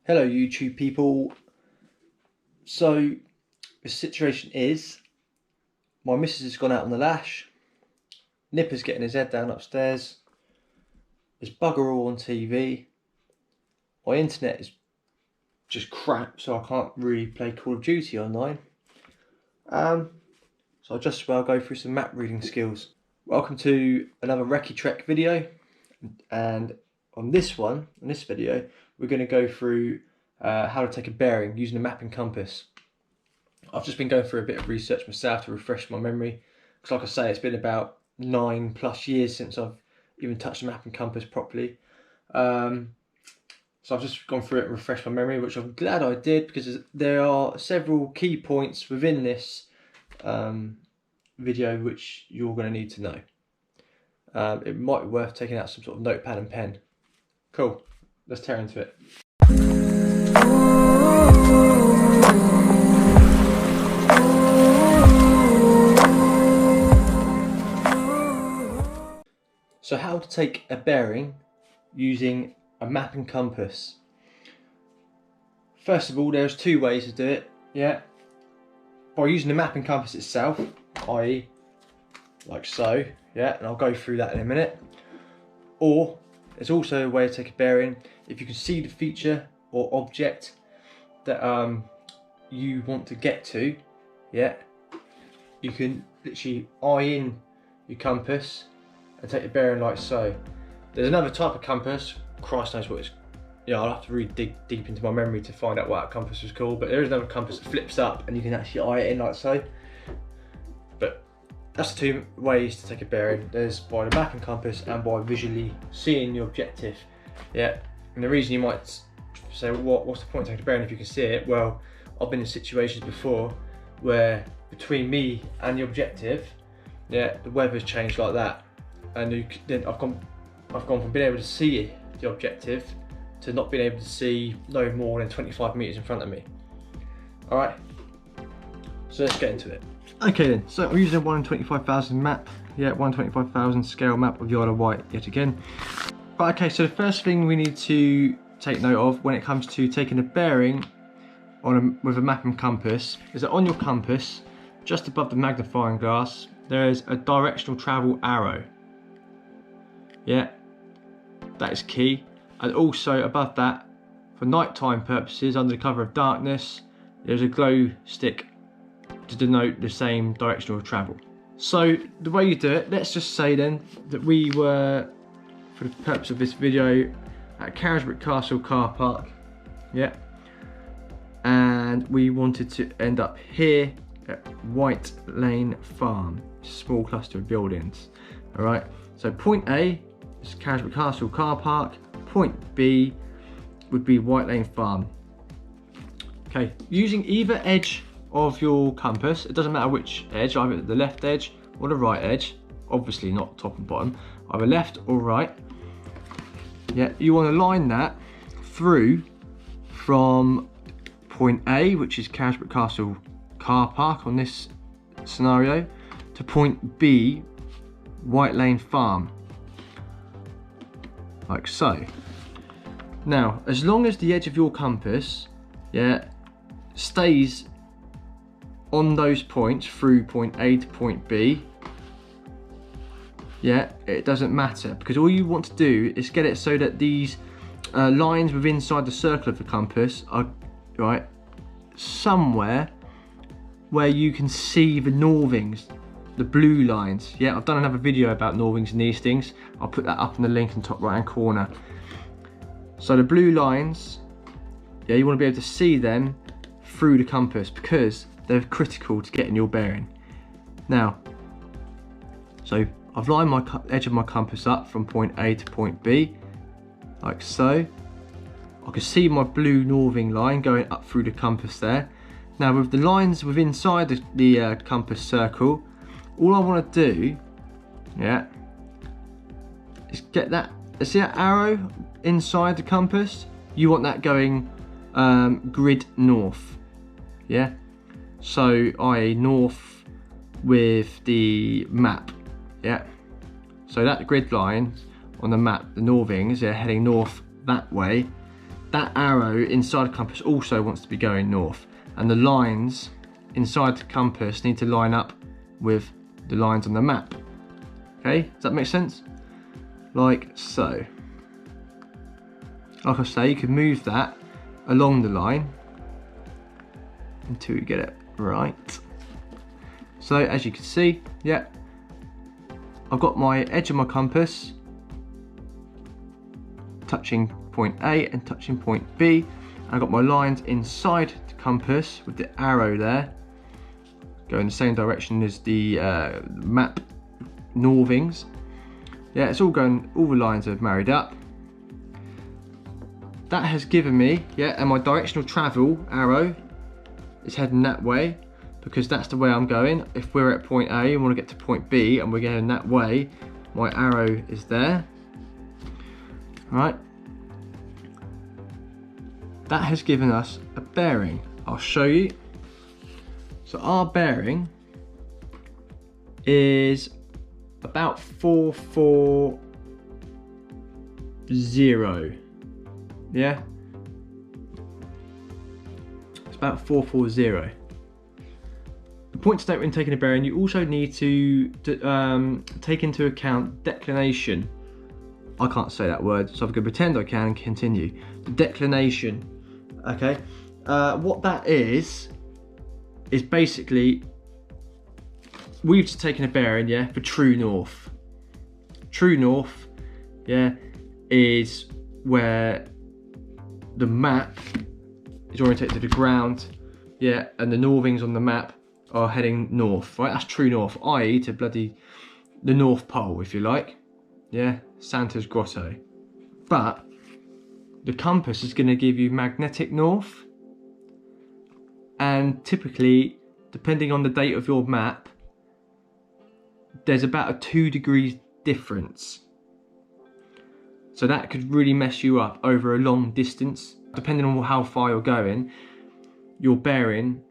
Hello YouTube people. So the situation is my missus has gone out on the lash, Nipper's getting his head down upstairs, there's bugger all on TV, my internet is just crap so I can't really play Call of Duty online. So I'll just as well go through some map reading skills. Welcome to another Recce Trek video, and on this video we're going to go through how to take a bearing using a map and compass. I've just been going through a bit of research myself to refresh my memory, because like I say, it's been about 9+ years since I've even touched a map and compass properly. So I've just gone through it and refreshed my memory, which I'm glad I did, because there are several key points within this video which you're going to need to know. It might be worth taking out some sort of notepad and pen. Cool, let's tear into it. So how to take a bearing using a map and compass. First of all, there's two ways to do it, by using the map and compass itself, i.e. like so, and I'll go through that in a minute. Or there's also a way to take a bearing if you can see the feature or object that you want to get to, you can literally eye in your compass and take a bearing like so. There's another type of compass, Christ knows what it's, I'll have to really dig deep into my memory to find out what that compass was called, but there is another compass that flips up and you can actually eye it in like so. But that's the two ways to take a bearing. There's by the map and compass and by visually seeing your objective. And the reason you might say, what's the point of taking a bearing if you can see it? Well, I've been in situations before where between me and the objective, the weather's changed like that, and then I've gone from being able to see the objective to not being able to see no more than 25 meters in front of me. All right, so let's get into it. Okay then, so I'm using a 1 in 25,000 map, 1 in 25,000 scale map of the Isle of Wight yet again. Right, okay, so the first thing we need to take note of when it comes to taking a bearing with a map and compass is that on your compass, just above the magnifying glass, there is a directional travel arrow. That is key. And also above that, for nighttime purposes, under the cover of darkness, there's a glow stick to denote the same direction of travel. So the way you do it, let's just say then that we were, for the purpose of this video, at Carisbrooke Castle car park, and we wanted to end up here at White Lane Farm, small cluster of buildings. All right, so point A is Carisbrooke Castle car park, point B would be White Lane Farm. Okay, using either edge of your compass, it doesn't matter which edge, either the left edge or the right edge, obviously not top and bottom, either left or right. You want to line that through from point A, which is Carisbrooke Castle car park on this scenario, to point B, White Lane Farm, like so. Now, as long as the edge of your compass stays on those points through point A to point B, it doesn't matter, because all you want to do is get it so that these lines within inside the circle of the compass are somewhere where you can see the northings, the blue lines. I've done another video about northings and these things. I'll put that up in the link in the top right hand corner. So the blue lines, you want to be able to see them through the compass because they're critical to getting your bearing. Now, so I've lined my edge of my compass up from point A to point B, like so. I can see my blue northing line going up through the compass there. Now with the lines within inside the compass circle, all I want to do, is get that, see that arrow inside the compass? You want that going grid north, so i.e. north with the map, so that grid line on the map, the northings, heading north that way, that arrow inside the compass also wants to be going north, and the lines inside the compass need to line up with the lines on the map. Okay, does that make sense? Like so. Like I say, you can move that along the line until you get it right. So as you can see, yeah, I've got my edge of my compass touching point A and touching point B. I've got my lines inside the compass with the arrow there going the same direction as the map northings. Yeah, it's all going, all the lines are married up. That has given me, yeah, and my directional travel arrow is heading that way because that's the way I'm going. If we're at point A and want to get to point B and we're going that way, my arrow is there. All right. That has given us a bearing. I'll show you. So our bearing is about 440. Yeah, it's about 440. The point to note when taking a bearing, you also need to take into account declination. I can't say that word, so I'm going to pretend I can and continue. The declination, okay? What that is basically, we've just taken a bearing, yeah, for true north. True north, yeah, is where the map is orientated to the ground, yeah, and the northings on the map are heading north, right? That's true north, i.e. to bloody the North Pole, if you like, yeah, Santa's Grotto. But the compass is going to give you magnetic north, and typically, depending on the date of your map, there's about a 2 degrees difference. So that could really mess you up over a long distance. Depending on how far you're going, your bearing,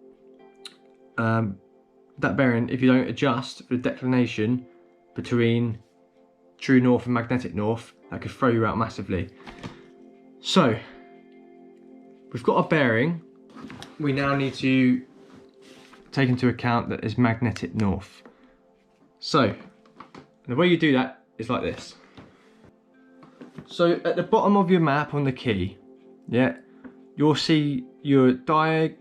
that bearing, if you don't adjust for the declination between true north and magnetic north, that could throw you out massively. So, we've got a bearing. We now need to take into account that there's magnetic north. So, the way you do that is like this. So at the bottom of your map on the key, yeah, you'll see your diagrammatic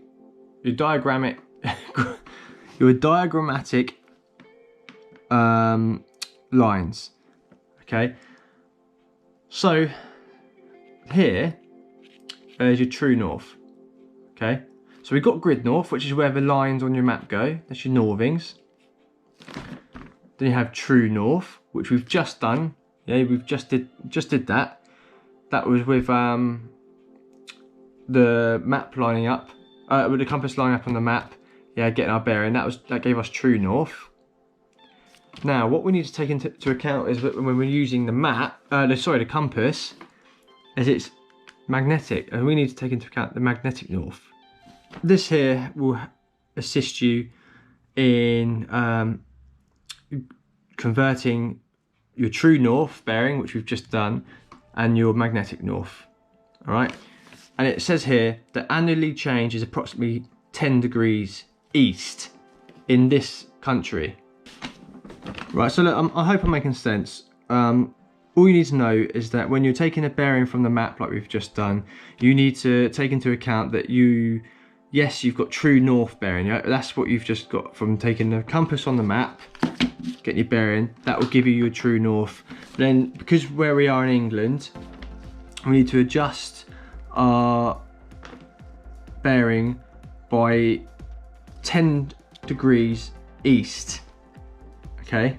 lines. Okay. So here, there's your true north. Okay. So we've got grid north, which is where the lines on your map go. That's your northings. Then you have true north, which we've just done. Yeah, we've just did that. That was with the map lining up, with the compass lining up on the map. Yeah, getting our bearing. That gave us true north. Now, what we need to take into account is that when we're using the map, the compass, is it's magnetic, and we need to take into account the magnetic north. This here will assist you in converting your true north bearing, which we've just done, and your magnetic north. All right, and it says here that annually change is approximately 10 degrees east in this country. Right, so look, I hope I'm making sense. All you need to know is that when you're taking a bearing from the map like we've just done, you need to take into account that yes, you've got true north bearing. Yeah? That's what you've just got from taking the compass on the map, getting your bearing. That will give you your true north. Then, because where we are in England, we need to adjust our bearing by 10 degrees east. Okay,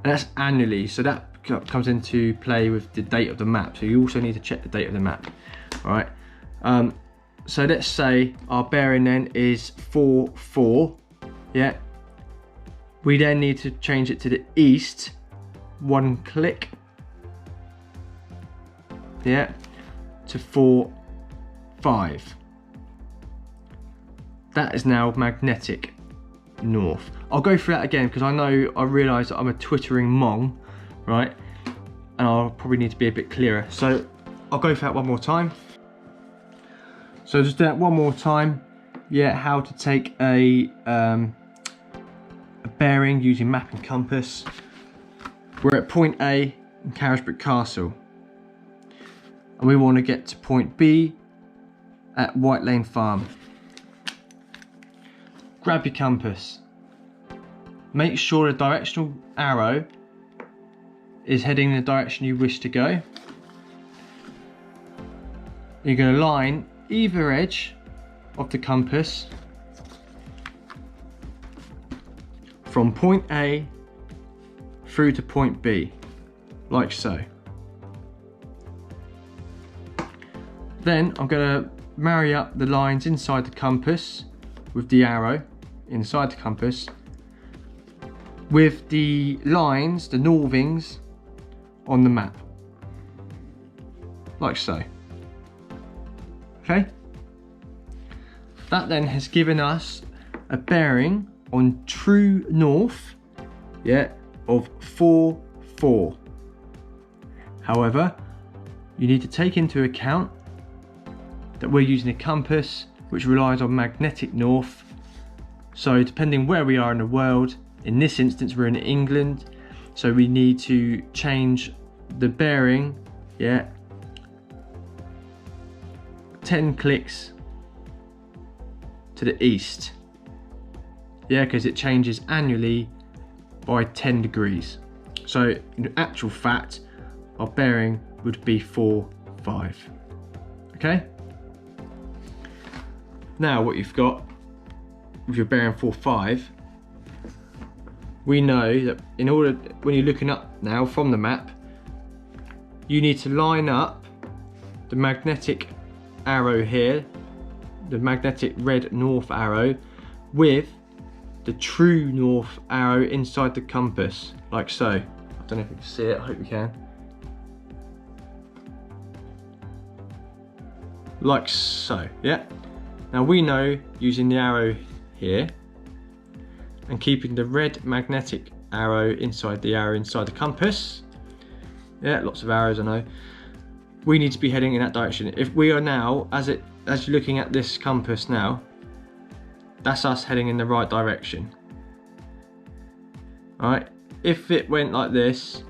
and that's annually, so that comes into play with the date of the map. So you also need to check the date of the map. All right. So let's say our bearing then is 4-4. Yeah. We then need to change it to the east. 1 click. Yeah. To 4-5. That is now magnetic north. I'll go through that again because I realise that I'm a twittering mong, right? And I'll probably need to be a bit clearer. So I'll go through that one more time. So just do that one more time. Yeah, how to take a bearing using map and compass. We're at point A in Carisbrooke Castle, and we want to get to point B at White Lane Farm. Grab your compass. Make sure the directional arrow is heading in the direction you wish to go. You're going to line either edge of the compass from point A through to point B, like so. Then I'm going to marry up the lines inside the compass with the arrow inside the compass with the lines, the northings, on the map, like so. Okay? That then has given us a bearing on true north, yeah, of 4, 4. However, you need to take into account that we're using a compass which relies on magnetic north. So depending where we are in the world, in this instance we're in England, so we need to change the bearing, yeah, 10 clicks to the east, yeah, because it changes annually by 10 degrees. So in actual fact, our bearing would be 4, 5. Okay? Now what you've got with your bearing 4, 5, we know that in order, when you're looking up now from the map, you need to line up the magnetic arrow here, the magnetic red north arrow, with the true north arrow inside the compass, like so. I don't know if you can see it, I hope you can. Like so, yeah. Now we know, using the arrow here and keeping the red magnetic arrow inside the compass, yeah, lots of arrows I know, we need to be heading in that direction. If we are now, as you're looking at this compass now, that's us heading in the right direction. Alright, if it went like this,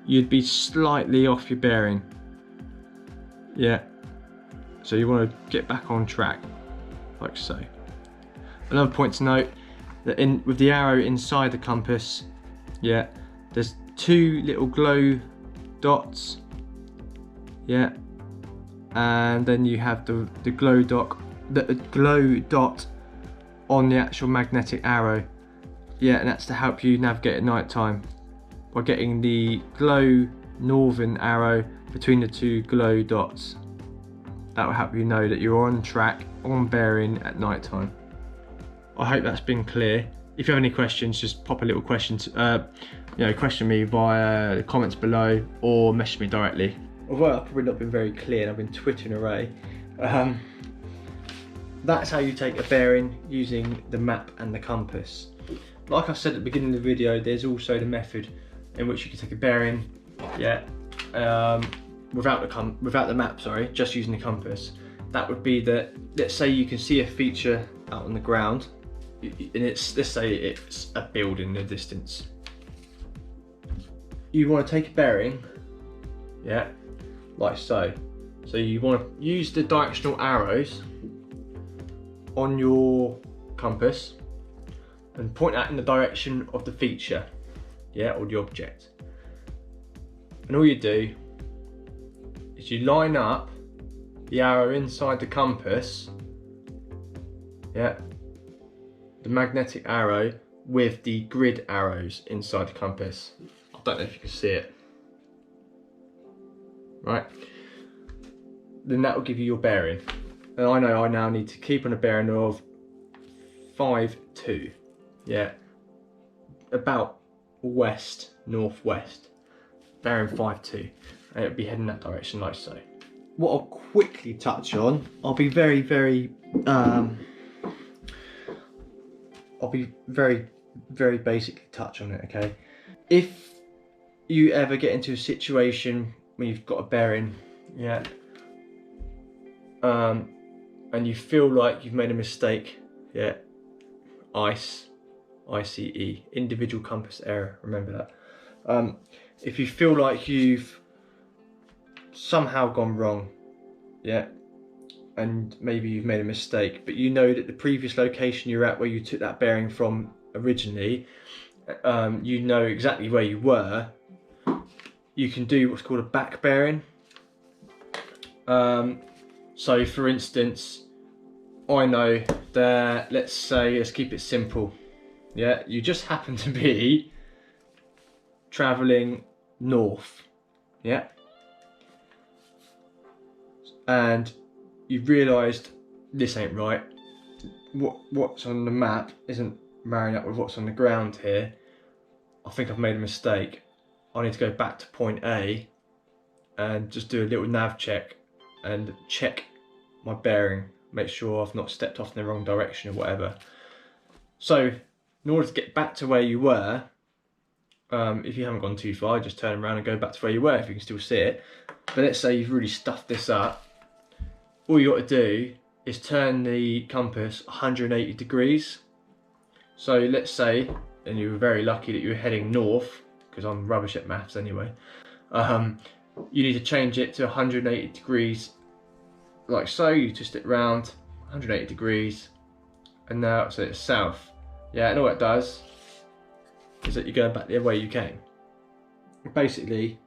you'd be slightly off your bearing. Yeah, so you want to get back on track, like so. Another point to note, that with the arrow inside the compass, yeah, there's 2 little glow dots, yeah, and then you have the glow dot on the actual magnetic arrow, yeah, and that's to help you navigate at night time by getting the glow northern arrow between the 2 glow dots. That will help you know that you're on track, on bearing at night time. I hope that's been clear. If you have any questions, just pop a little question question me via the comments below or message me directly. Although I've probably not been very clear and I've been twitting away, that's how you take a bearing using the map and the compass. Like I said at the beginning of the video, there's also the method in which you can take a bearing, yeah, without the map, sorry, just using the compass. That would be that, let's say you can see a feature out on the ground, and let's say it's a building in the distance. You want to take a bearing, yeah, like so. So you want to use the directional arrows on your compass and point that in the direction of the feature, yeah, or the object. And all you do is you line up the arrow inside the compass, yeah, the magnetic arrow with the grid arrows inside the compass. I don't know if you can see it. Right, then that will give you your bearing. And I know I now need to keep on a bearing of 5, 2, yeah, about west, northwest, bearing 5, 2, and it'll be heading that direction like so. What I'll quickly touch on, I'll be very basically touch on it, okay? If you ever get into a situation when you've got a bearing, yeah, and you feel like you've made a mistake, yeah, ICE, ICE, individual compass error, remember that. If you feel like you've somehow gone wrong, yeah, and maybe you've made a mistake, but you know that the previous location you're at where you took that bearing from originally, you know exactly where you were, you can do what's called a back bearing. So for instance, I know that, let's keep it simple. Yeah, you just happen to be traveling north, yeah, and you've realised this ain't right. What's on the map isn't marrying up with what's on the ground here. I think I've made a mistake. I need to go back to point A and just do a little nav check and check my bearing, make sure I've not stepped off in the wrong direction or whatever. So in order to get back to where you were, if you haven't gone too far, just turn around and go back to where you were if you can still see it. But let's say you've really stuffed this up. All you got to do is turn the compass 180 degrees. So let's say, and you were very lucky that you were heading north, because I'm rubbish at maths anyway, you need to change it to 180 degrees, like so. You twist it round 180 degrees, and now so it's south. Yeah, and all it does is that you're going back the way you came. Basically,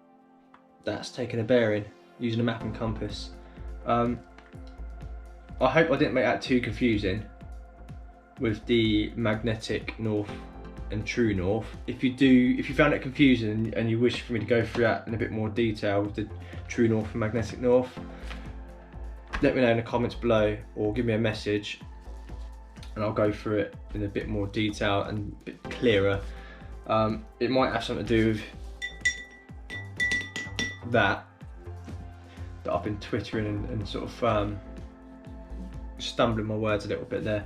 that's taking a bearing using a map and compass. I hope I didn't make that too confusing with the magnetic north and true north. If you found it confusing and you wish for me to go through that in a bit more detail with the true north and magnetic north, let me know in the comments below or give me a message and I'll go through it in a bit more detail and a bit clearer. It might have something to do with that I've been twittering and sort of stumbling my words a little bit there.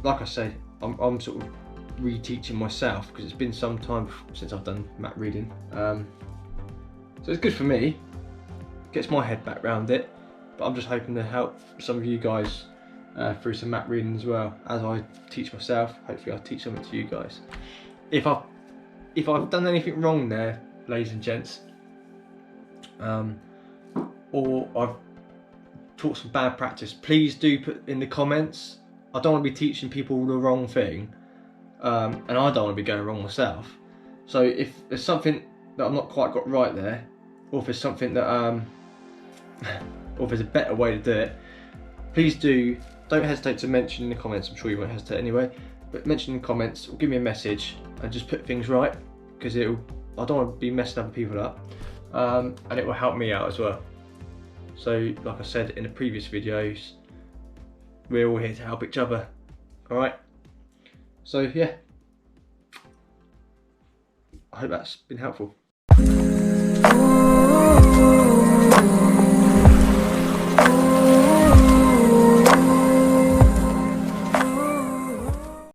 Like I say, I'm sort of reteaching myself because it's been some time since I've done map reading. So it's good for me, gets my head back around it, but I'm just hoping to help some of you guys through some map reading as well. As I teach myself, hopefully I'll teach something to you guys. If I've done anything wrong there, ladies and gents, or I've taught some bad practice, please do put in the comments. I don't want to be teaching people the wrong thing, and I don't want to be going wrong myself. So if there's something that I've not quite got right there, or if there's something that or if there's a better way to do it, please don't hesitate to mention in the comments. I'm sure you won't hesitate anyway, but mention in the comments or give me a message and just put things right, because I don't want to be messing other people up, and it will help me out as well. So like I said in the previous videos, we're all here to help each other, alright? So yeah, I hope that's been helpful.